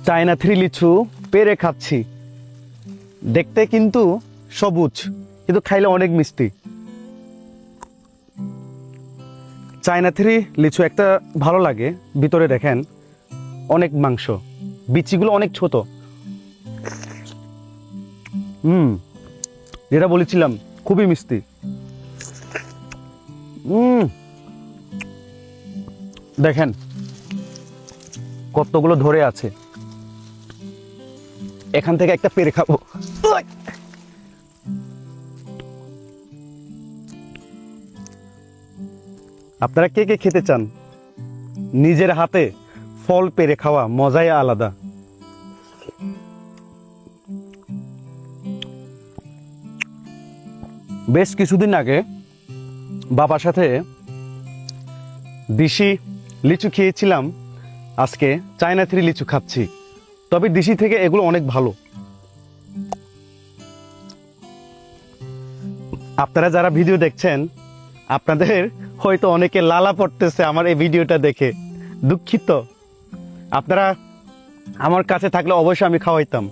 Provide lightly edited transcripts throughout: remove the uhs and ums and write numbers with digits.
China three লিচু পেরে খাচ্ছি। দেখতে কিন্তু সবুজ, কিন্তু খাইলে অনেক মিষ্টি। চায়না থ্রি লিচু একটা ভালো লাগে, ভিতরে দেখেন অনেক মাংস, বিচিগুলো অনেক ছোট। যেটা বলেছিলাম খুবই মিষ্টি। দেখেন কতগুলো ধরে আছে, এখান থেকে একটা পেরে খাবো। আপনারা কে কে খেতে চান? নিজের হাতে ফল পেরে খাওয়া মজাই আলাদা। বেশ কিছুদিন আগে বাবার সাথে দেশি লিচু খেয়েছিলাম, আজকে চায়না থ্রি লিচু খাচ্ছি। তবে দেশি থেকে এগুলো অনেক ভালো। আপনারা যারা ভিডিও দেখছেন, আপনাদের হয়তো অনেকে লালা পড়তেছে আমার এই ভিডিওটা দেখে, দুঃখিত। আপনারা আমার কাছে থাকলে অবশ্যই আমি খাওয়াইতাম।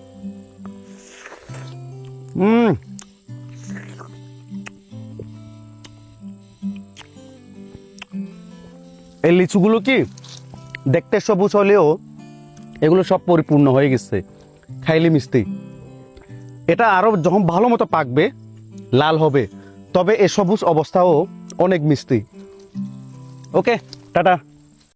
এই লিচুগুলো কি দেখতে সবুজ হলেও এগুলো সব পরিপূর্ণ হয়ে গেছে, খাইলে মিষ্টি। এটা আরো যখন ভালো মতো পাকবে লাল হবে, তবে এ সবুজ অবস্থাও অনেক মিষ্টি। ওকে, টাটা।